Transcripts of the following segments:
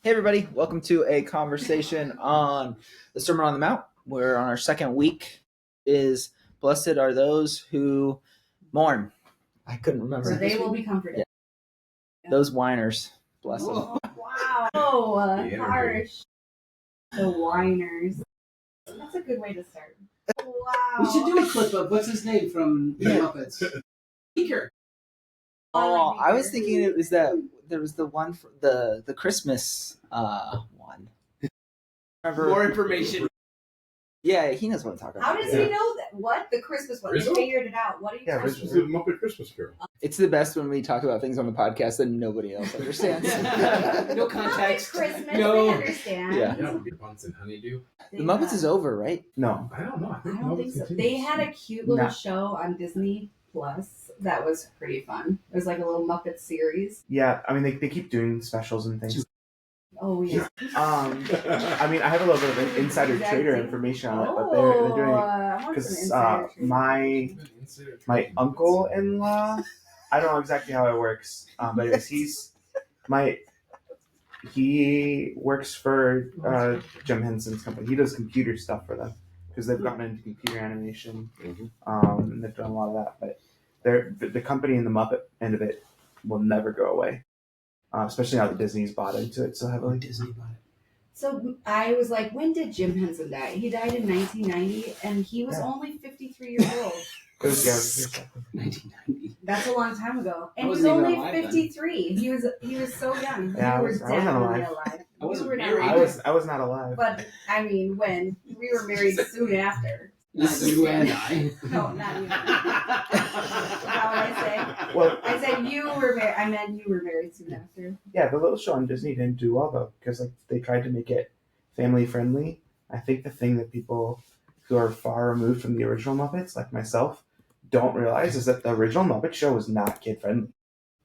Hey everybody, welcome to a conversation on the Sermon on the Mount. We're on our second week. Is blessed are those who mourn. I couldn't remember. So they will be comforted. Yeah. Those whiners, bless them. Oh, wow. Oh, harsh. The whiners. That's a good way to start. Wow. We should do a clip of what's his name from the Muppets. Beaker. Oh, I was thinking it was that there was the one for the Christmas one. Remember? More information. Yeah, he knows what I'm talking about. How does he know that? What? The Christmas one. They figured it out. What are you talking This was the Muppet Christmas Carol. It's the best when we talk about things on the podcast that nobody else understands. No context. Christmas, No. we understand. Yeah. Bunts and Honeydew. The Muppets is over, right? No, I don't know. I don't think so. They had a cute little show on Disney Plus that was pretty fun. It was like a little Muppet series. Yeah, I mean they keep doing specials and things. Oh yeah. I mean I have a little bit of insider trader information on it, but they're doing because my uncle-in-law, I don't know exactly how it works, but he works for Jim Henson's company. He does computer stuff for them because they've gotten into computer animation, and they've done a lot of that. But the company and the Muppet end of it will never go away. Especially now that Disney's bought into it so heavily. Disney bought it. So I was like, when did Jim Henson die? He died in 1990, and he was only 53 years old. It was 1990. That's a long time ago, and I he was wasn't only even alive 53. He was so young. Yeah, you I was were not definitely alive. alive. I wasn't You were not married. alive. I was not alive. But I mean, when we were married soon after. Not you and I. No, not you. How would I say? Well, I said you were married. I meant you were married soon after. yeah, the little show on Disney didn't do well though because like they tried to make it family friendly. I think the thing that people who are far removed from the original Muppets, like myself, don't realize is that the original Muppet show was not kid friendly.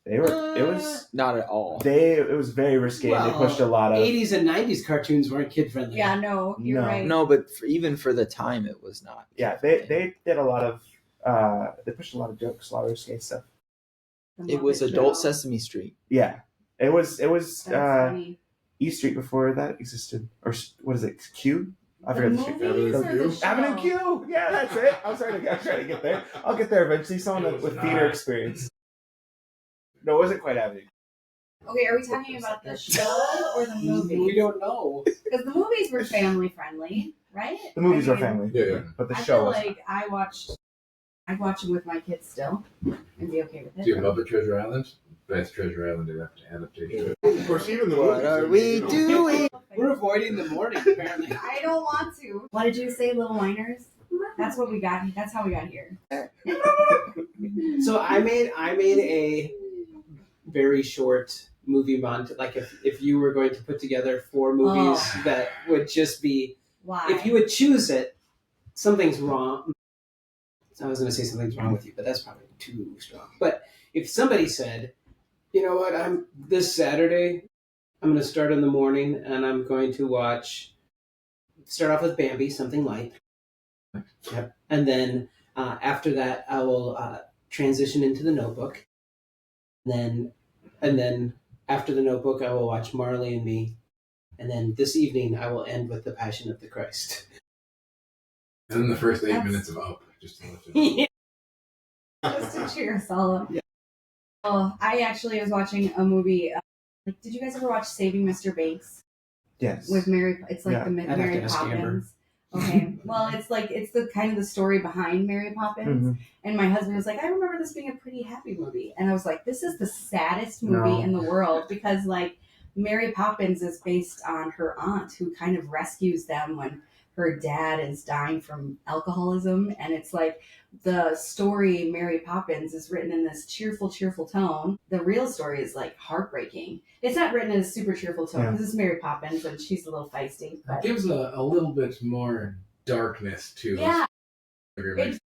It was not at all. it was very risque. Well, they pushed a lot of 80s and 90s cartoons weren't kid friendly. Yeah, no, you're No. right. No, but even for the time, it was not. Yeah, they did a lot of they pushed a lot of jokes, a lot of risque stuff. It was Adult Sesame Street. Yeah, it was That's funny. E Street before that existed, or what is it? Q? I The forgot the movies street. or the show? Avenue Q. Yeah, that's it. I'm trying to get there. I'll get there eventually. Someone with theater experience. No, it wasn't quite Avenue. Okay, are we talking about the show or the movie? We don't know. Because the movies were family friendly, right? The movies I were mean, family, Yeah. but the I show feel was. like I'd watch them with my kids still and be okay with it. Do you have Muppet Treasure Island? Best Treasure Island adaptation. Of course, even the What movies are we doing? We're avoiding the morning, apparently. I don't want to. What did you say, Little Whiners? That's what we got. That's how we got here. So I made a very short movie montage. Like if you were going to put together 4 movies that would just be, Why? if you would choose it, something's wrong. I was going to say something's wrong with you, but that's probably too strong. But if somebody said, you know what, this Saturday, I'm going to start in the morning and I'm going to start off with Bambi, something light. Yep. And then after that, I will transition into The Notebook. And then after The Notebook, I will watch Marley and Me. And then this evening, I will end with The Passion of the Christ. And then the first 8 minutes of Up, just to let you know. Just to cheer us all up. Yeah. Oh, I actually was watching a movie. Did you guys ever watch Saving Mr. Banks? Yes. With Mary, it's like Yeah. the I'd have Mary to ask Amber. Poppins. Okay, well, it's the kind of the story behind Mary Poppins. Mhm. And my husband was like, I remember this being a pretty happy movie, and I was like, this is the saddest movie No. in the world because like Mary Poppins is based on her aunt who kind of rescues them when her dad is dying from alcoholism, and it's like the story Mary Poppins is written in this cheerful tone. The real story is like heartbreaking. It's not written in a super cheerful tone because it's Mary Poppins and she's a little feisty. But It gives a little bit more darkness to yeah, it.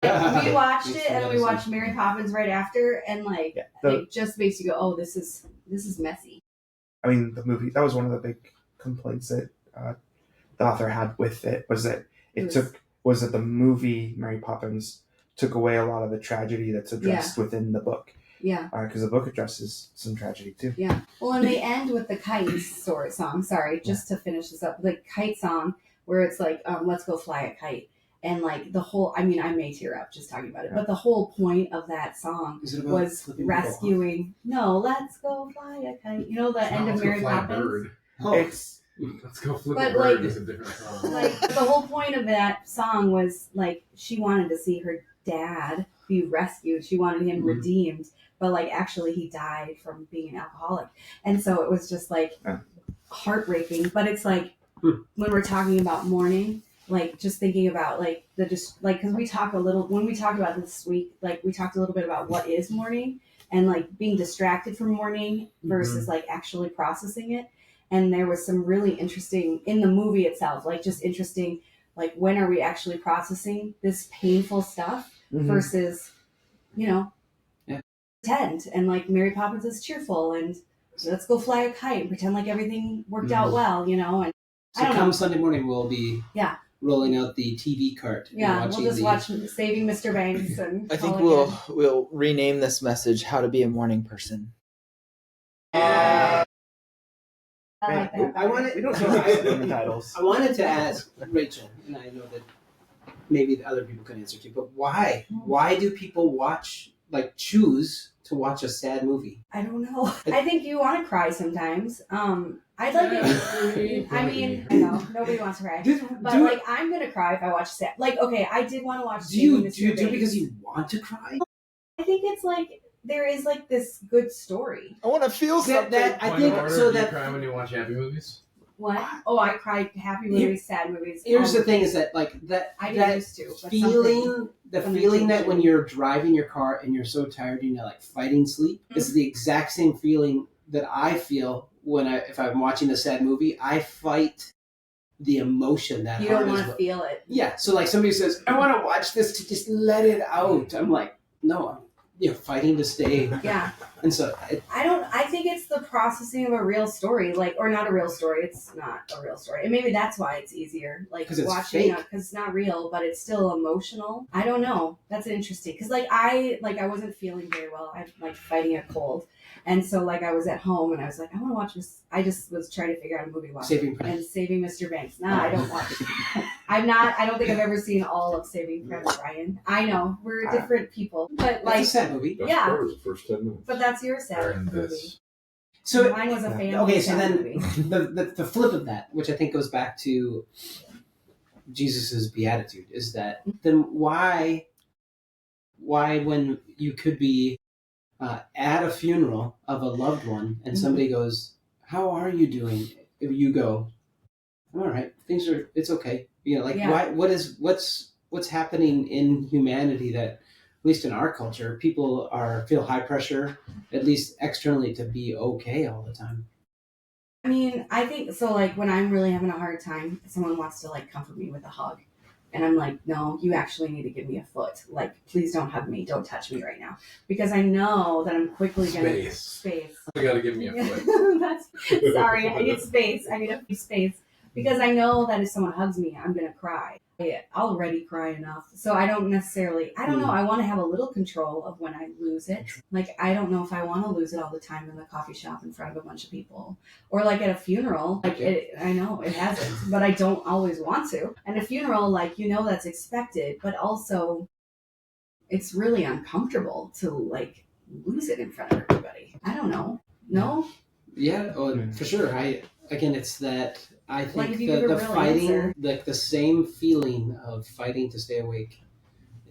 we watched it and we watched Mary Poppins right after, and like it just makes you go, oh, this is messy. I mean, the movie, that was one of the big complaints that the author had with it, was that the movie Mary Poppins took away a lot of the tragedy that's addressed within the book. Yeah. Because the book addresses some tragedy too. Yeah. Well, and they end with the kite song. Sorry, just to finish this up. The kite song where it's like, let's go fly a kite. And like the whole, I mean, I may tear up just talking about it, but the whole point of that song was rescuing. No, let's go fly a kite. You know, the end of Mary Poppins. Let's go flip But a bird like- is a different song. Like the whole point of that song was like she wanted to see her dad be rescued. She wanted him redeemed, but like actually he died from being an alcoholic, and so it was just like heartbreaking. But it's like when we're talking about mourning, like just thinking about like because we talk a little when we talked about this week, like we talked a little bit about what is mourning and like being distracted from mourning versus like actually processing it. And there was some really interesting in the movie itself, like just interesting, like when are we actually processing this painful stuff versus, pretend. And like Mary Poppins is cheerful and let's go fly a kite and pretend like everything worked out well, And So come Sunday morning, we'll be rolling out the TV cart. Yeah, we'll just watch Saving Mr. Banks and. I think we'll rename this message "How to Be a Morning Person." I like that. I wanted. We don't need to titles. I wanted to ask Rachel, and I know that maybe the other people can answer too, but why? Why do people choose to watch a sad movie? I don't know. I think you want to cry sometimes. I'd like it. I mean, I know nobody wants to cry, but I'm gonna cry if I watch sad. Like, okay, I did want to watch. Do you do it because you want to cry? I think it's like there is like this good story. I want to feel something. I think so. Do you That cry when you watch happy movies? What? Oh, I cried happy movies, sad movies. Here's the thing: is that I that used to but feeling, the something feeling that changed. when you're driving your car and you're so tired and you're like fighting sleep, is the exact same feeling that I feel if I'm watching a sad movie. I fight the emotion that you hard don't as want to well. feel it. Yeah, so like somebody says, I want to watch this to just let it out. I'm like, no, I'm fighting to stay. Yeah. And so I think it's the processing of a real story, or not a real story. It's not a real story. And maybe that's why it's easier. Like 'Cause it's watching fake. because it's not real, but it's still emotional. I don't know. That's interesting. Cause I wasn't feeling very well. I'm like fighting a cold. And so like I was at home and I was like, I want to watch this. I just was trying to figure out a movie to watch. Saving Private. And Saving Mr. Banks. Nah, I don't watch it. I don't think I've ever seen all of Saving Private Ryan. I know we're different people, but It's a sad movie. Best Yeah. part was the first 10 minutes. but that's your Or sad in movie. this. So Mine was a family. okay, so sad then movie. the flip of that, which I think goes back to Jesus's beatitude, is that then why when you could be at a funeral of a loved one and somebody goes, "How are you doing?" If you go, "All right, it's okay." Yeah. What's happening in humanity that, at least in our culture, people feel high pressure, at least externally, to be okay all the time. I mean, I think so. Like when I'm really having a hard time, someone wants to like comfort me with a hug, and I'm like, no, you actually need to give me a foot. Like, please don't hug me, don't touch me right now, because I know that I'm quickly gonna space. You gotta give me a foot. That's sorry. I need space. I need a space because I know that if someone hugs me, I'm gonna cry. I already cry enough, so I don't necessarily. I don't know. I want to have a little control of when I lose it. Like I don't know if I want to lose it all the time in the coffee shop in front of a bunch of people, or like at a funeral. Like I know it hasn't, but I don't always want to. And a funeral, like that's expected, but also it's really uncomfortable to like lose it in front of everybody. I don't know. No. Yeah, for sure. It's that I Like, think if you give a the real fighting, answer. like the same feeling of fighting to stay awake.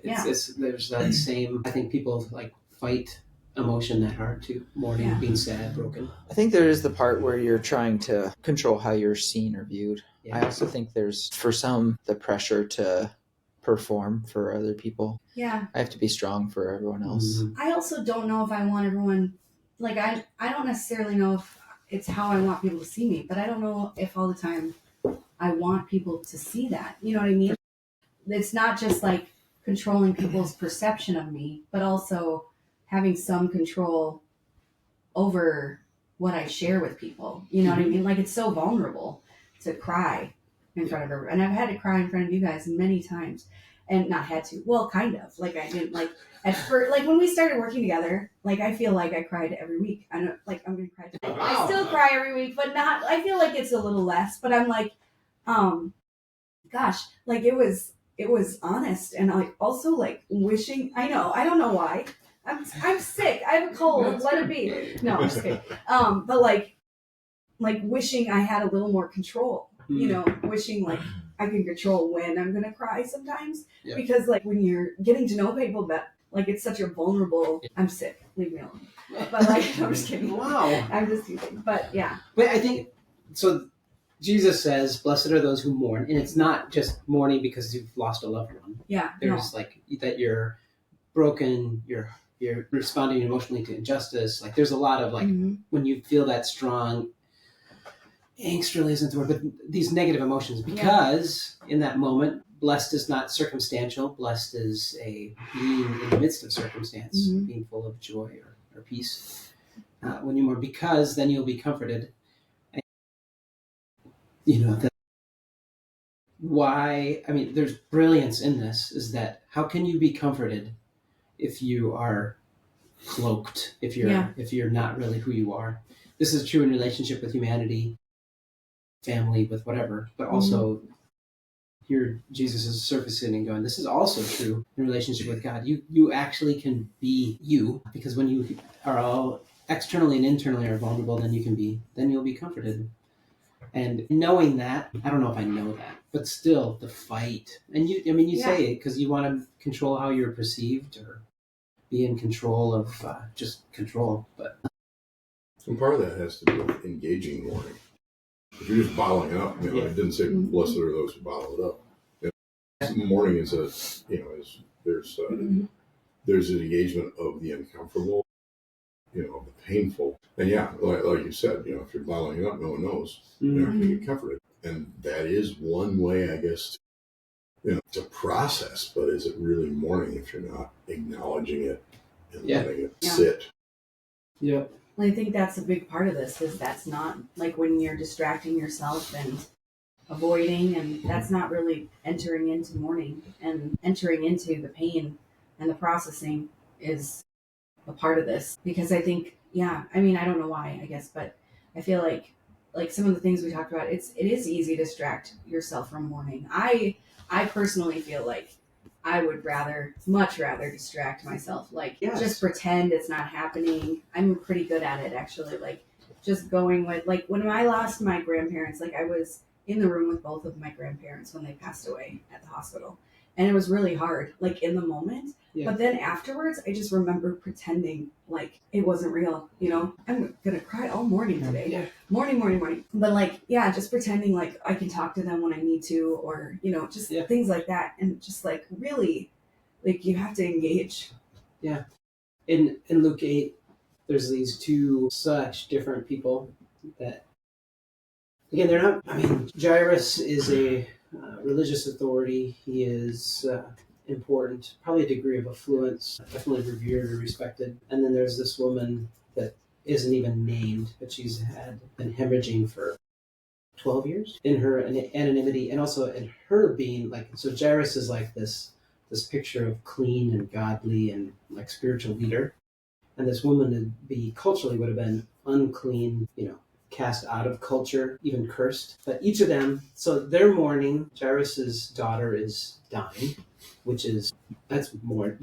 There's that same. I think people like fight emotion that hard too. Mourning, Yeah. being sad, broken. I think there is the part where you're trying to control how you're seen or viewed. Yeah. I also think there's, for some, the pressure to perform for other people. Yeah. I have to be strong for everyone else. Mhm. I also don't know if I want everyone. Like I don't necessarily know if it's how I want people to see me, but I don't know if all the time I want people to see that. You know what I mean? It's not just like controlling people's perception of me, but also having some control over what I share with people. You know what I mean? Like it's so vulnerable to cry in front of everyone. And I've had to cry in front of you guys many times. and not had to. Well, kind of. Like I didn't like at first. Like when we started working together, like I feel like I cried every week. I know, like I'm gonna cry today. I still cry every week, but not. I feel like it's a little less. But I'm like, gosh, like it was honest, and like also like wishing. I know. I don't know why. I'm sick. I have a cold. Let it be. No, I'm just kidding. But like wishing I had a little more control. You know, wishing like I can control when I'm gonna cry sometimes. Yeah. Because like when you're getting to know people, that like it's such a vulnerable. I'm sick. Leave me alone. But like I'm just kidding. Wow. I'm just teasing. But yeah. But I think so. Jesus says, "Blessed are those who mourn," and it's not just mourning because you've lost a loved one. Yeah. There's like that you're broken. You're responding emotionally to injustice. Like there's a lot of like when you feel that strong. Angst really isn't the word, but these negative emotions, because in that moment, blessed is not circumstantial. Blessed is a being in the midst of circumstance, being full of joy or peace. When you mourn, because then you'll be comforted. And, you know, why, I mean, there's brilliance in this, is that how can you be comforted if you are cloaked, if you're not really who you are? This is true in relationship with humanity, family, with whatever, but also here Jesus is surfacing and going, this is also true in relationship with God. You actually can be you, because when you are all externally and internally are vulnerable, then you'll be comforted. And knowing that, I don't know if I know that, but still the fight. And you say it because you want to control how you're perceived or be in control of just control. But And part of that has to do with engaging mourning. If you're just bottling it up, I didn't say blessed are those who bottle it up. Mourning is there's an engagement of the uncomfortable, of the painful. And like you said, if you're bottling it up, no one knows. You're not going to get comforted. And that is one way, I guess, to process, but is it really mourning if you're not acknowledging it and letting it sit? Yeah. Well, I think that's a big part of this, is that's not like when you're distracting yourself and avoiding, and that's not really entering into mourning, and entering into the pain and the processing is a part of this. Because I think, I don't know why, I guess, but I feel like some of the things we talked about, it is easy to distract yourself from mourning. I personally feel like I would much rather distract myself. Just pretend it's not happening. I'm pretty good at it, actually. Like, just going with, like, when I lost my grandparents, like, I was in the room with both of my grandparents when they passed away at the hospital. And it was really hard, like, in the moment. Yeah. But then afterwards, I just remember pretending like it wasn't real, I'm going to cry all morning today. Yeah. Morning. But, just pretending like I can talk to them when I need to, or, just things like that. And just, like, really, like, you have to engage. Yeah. In Luke 8, there's these two such different people that, again, they're not, Jairus is a religious authority. He is important, probably a degree of affluence, definitely revered or respected. And then there's this woman that isn't even named, but she's been hemorrhaging for 12 years in her anonymity, and also in her being so Jairus is like this picture of clean and godly and like spiritual leader. And this woman culturally would have been unclean, cast out of culture, even cursed. But each of them, so they're mourning. Jairus's daughter is dying, that's more.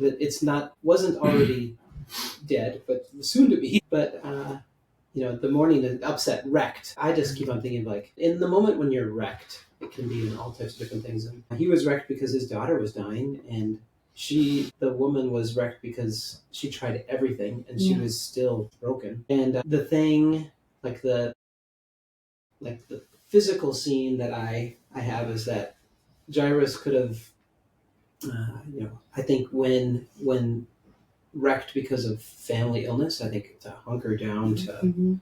Wasn't already dead, but soon to be. But the mourning, the upset, wrecked. I just keep on thinking, in the moment when you're wrecked, it can be in all types of different things. And he was wrecked because his daughter was dying, and the woman was wrecked because she tried everything and she was still broken. And the thing, the physical scene that I have is that Jairus could have, I think when wrecked because of family illness, I think to hunker down to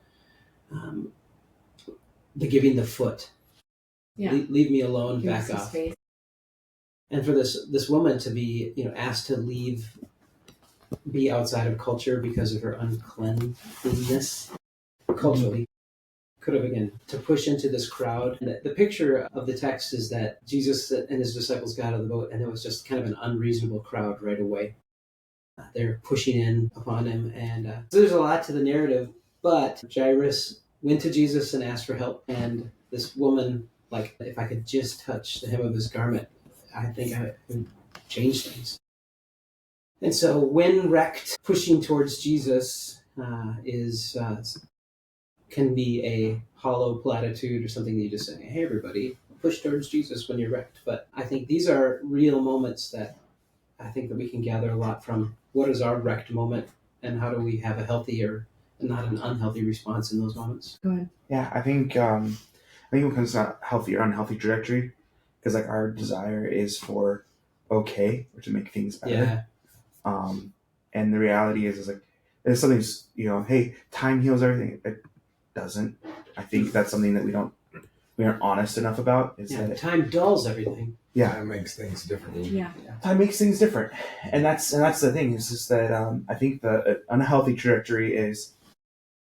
the giving the foot. Yeah. Leave me alone, back off. Space. And for this woman to be, asked to be outside of culture because of her uncleanness, culturally could have, again, to push into this crowd. And the picture of the text is that Jesus and his disciples got out of the boat, and it was just kind of an unreasonable crowd right away. They're pushing in upon him, and so there's a lot to the narrative. But Jairus went to Jesus and asked for help, and this woman, like, if I could just touch the hem of his garment, I think I would change things. And so when wrecked, pushing towards Jesus can be a hollow platitude or something that you just say, hey, everybody, push towards Jesus when you're wrecked. But I think these are real moments that I think that we can gather a lot from. What is our wrecked moment, and how do we have a healthier and not an unhealthy response in those moments? Go ahead. Yeah, I think when it comes to healthy or unhealthy trajectory, because like our desire is for okay, or to make things better. Yeah. And the reality is like there's something, hey, time heals everything. It doesn't. I think that's something that we aren't honest enough about. Is that time dulls everything. Yeah, Time makes things different. Yeah. Time makes things different, and that's the thing. Is just that I think the unhealthy trajectory is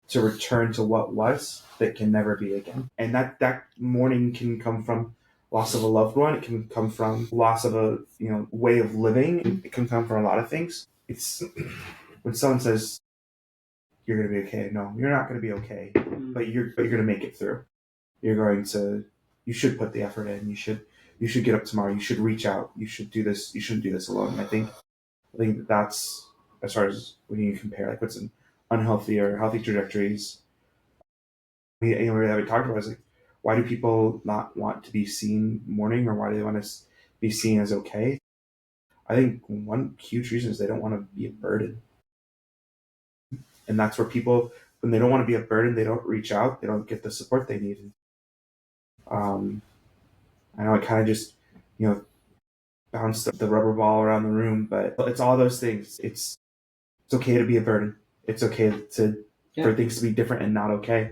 to return to what was that can never be again, and that mourning can come from loss of a loved one. It can come from loss of a way of living. It can come from a lot of things. It's when someone says you're going to be okay. No, you're not going to be okay, but you're going to make it through. You should put the effort in. You should get up tomorrow. You should reach out. You should do this. You shouldn't do this alone. And I think that's, as far as when you compare like what's an unhealthy or healthy trajectories. We talked about is like, why do people not want to be seen mourning, or why do they want to be seen as okay? I think one huge reason is they don't want to be a burden. And that's where people, when they don't want to be a burden, they don't reach out. They don't get the support they need. I know I kind of just, bounced the rubber ball around the room, but it's all those things. It's okay to be a burden. It's okay for things to be different and not okay.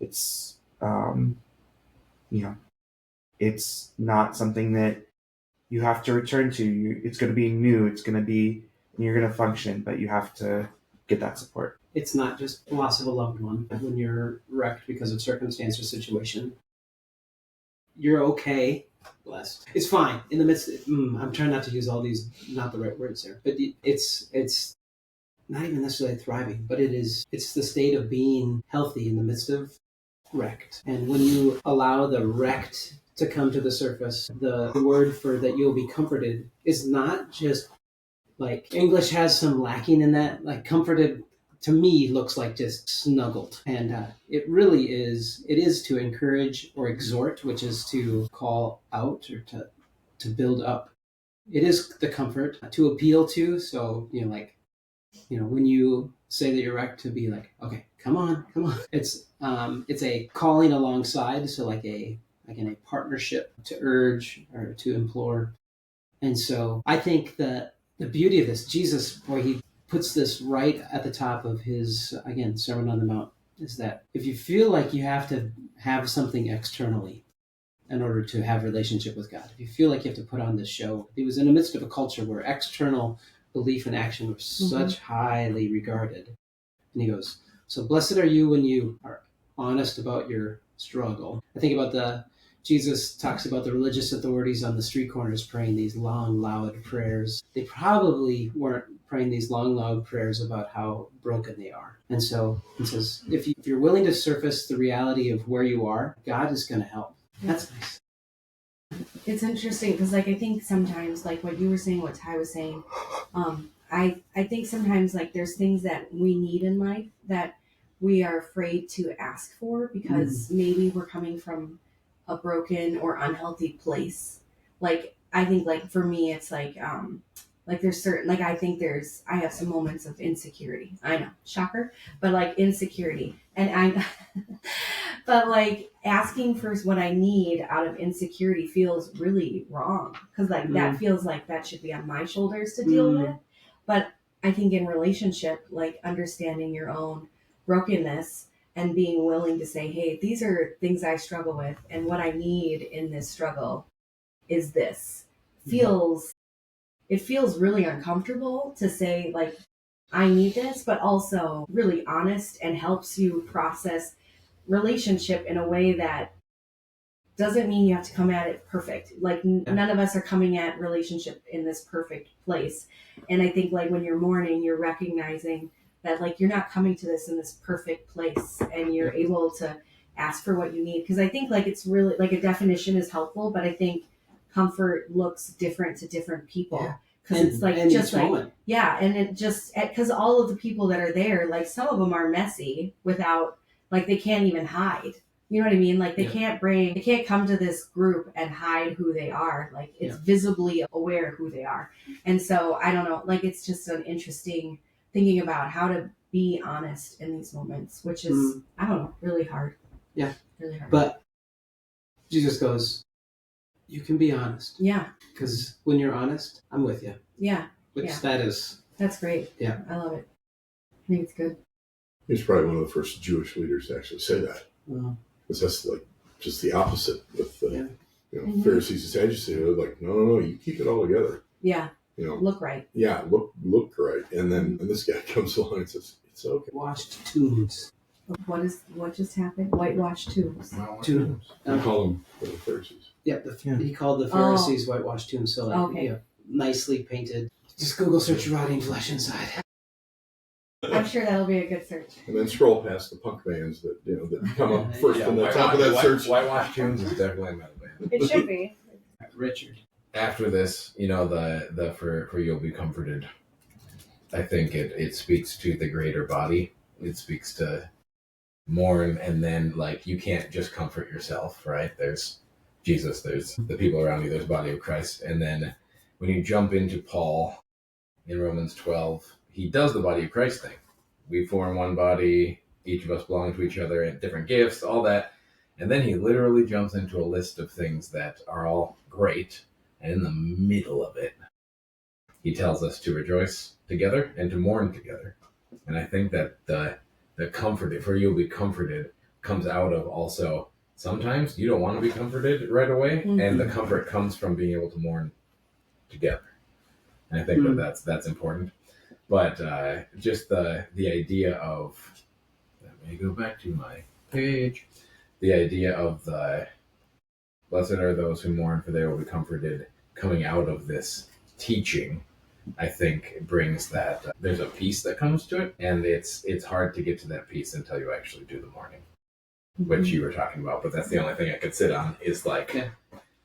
It's, it's not something that you have to return to. It's going to be new. It's going to be, and you're going to function, but you have to get that support. It's not just loss of a loved one. When you're wrecked because of circumstance or situation, you're okay, blessed. It's fine in the midst. I'm trying not to use all these not the right words there, but it's not even necessarily thriving, but it's the state of being healthy in the midst of wrecked. And when you allow the wrecked to come to the surface, the word for that you'll be comforted is not just like English has some lacking in that. Like comforted to me looks like just snuggled, and it really is. It is to encourage or exhort, which is to call out or to build up. It is the comfort to appeal to. So when you say that you're wrecked, to be like, okay, come on. It's a calling alongside. So like in a partnership to urge or to implore. And so I think that the beauty of this, Jesus, where he puts this right at the top of his, again, Sermon on the Mount, is that if you feel like you have to have something externally in order to have a relationship with God, if you feel like you have to put on this show, he was in the midst of a culture where external belief and action were such highly regarded. And he goes, so blessed are you when you are honest about your struggle. I think about Jesus talks about the religious authorities on the street corners praying these long, loud prayers. They probably weren't praying these long, loud prayers about how broken they are. And so he says, if you're willing to surface the reality of where you are, God is going to help. That's nice. It's interesting because, I think sometimes, what you were saying, what Ty was saying, I think sometimes, there's things that we need in life that we are afraid to ask for because maybe we're coming from a broken or unhealthy place. I think, for me, it's there's certain, I have some moments of insecurity. I know, shocker, but insecurity. And but asking for what I need out of insecurity feels really wrong. Cause that feels like that should be on my shoulders to deal with. But I think in relationship, understanding your own brokenness and being willing to say, hey, these are things I struggle with. And what I need in this struggle is this. It feels really uncomfortable to say, I need this, but also really honest and helps you process relationship in a way that doesn't mean you have to come at it perfect. Like none of us are coming at relationship in this perfect place. And I think like when you're mourning, you're recognizing that like you're not coming to this in this perfect place, and you're able to ask for what you need. Because I think like it's really like a definition is helpful, but I think comfort looks different to different people. Because it's like just like moment. And it just because all of the people that are there, like some of them are messy without like they can't even hide. You know what I mean? Like they can't come to this group and hide who they are. Like it's visibly aware who they are. And so I don't know, like it's just an interesting thinking about how to be honest in these moments, which is, I don't know, really hard. Yeah. Really hard. But Jesus goes, you can be honest. Yeah. Because when you're honest, I'm with you. Yeah. That's great. Yeah. I love it. I think it's good. He's probably one of the first Jewish leaders to actually say that. Because that's like just the opposite with the Pharisees and Sadducees. They're like, no, you keep it all together. Yeah. Look right. Yeah, look right. And then this guy comes along and says, it's okay. Washed tombs. What just happened? Whitewashed tombs. Tombs. I call them the Pharisees. Yeah, he called the Pharisees whitewashed tombs. So like, nicely painted. Just Google search rotting flesh inside. I'm sure that'll be a good search. And then scroll past the punk bands that that come up first on the top of that search. Whitewashed Tunes is definitely a metal band. It should be. Richard. After this, the for you'll be comforted. I think it speaks to the greater body. It speaks to mourn, and then like you can't just comfort yourself, right? There's Jesus, there's the people around you, there's the body of Christ, and then when you jump into Paul in Romans 12, he does the body of Christ thing. We form one body, each of us belong to each other, and different gifts, all that. And then he literally jumps into a list of things that are all great. And in the middle of it, he tells us to rejoice together and to mourn together. And I think that the comfort, for you'll be comforted, comes out of also, sometimes you don't want to be comforted right away. Mm-hmm. And the comfort comes from being able to mourn together. And I think that's important. But just the idea of, let me go back to my page, the idea of the blessed are those who mourn, for they will be comforted, coming out of this teaching, I think brings that, there's a peace that comes to it, and it's hard to get to that peace until you actually do the mourning, which you were talking about, but that's the only thing I could sit on, is like,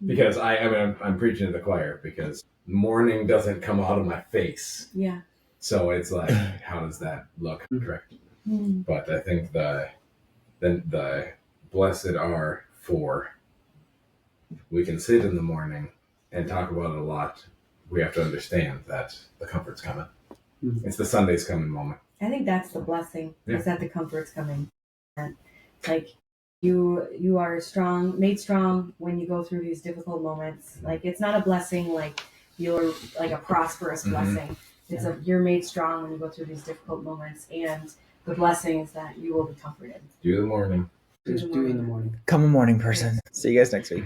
because I'm preaching to the choir, because mourning doesn't come out of my face. Yeah. So it's like, how does that look? Correct. But I think the blessed are for, we can sit in the morning and talk about it a lot. We have to understand that the comfort's coming. It's the Sunday's coming moment. I think that's the blessing, is that the comfort's coming. Like you are strong, made strong when you go through these difficult moments. Like it's not a blessing like you're like a prosperous blessing. It's you're made strong when you go through these difficult moments, and the blessing is that you will be comforted. Do the morning. Doing the morning. Come a morning person. See you guys next week.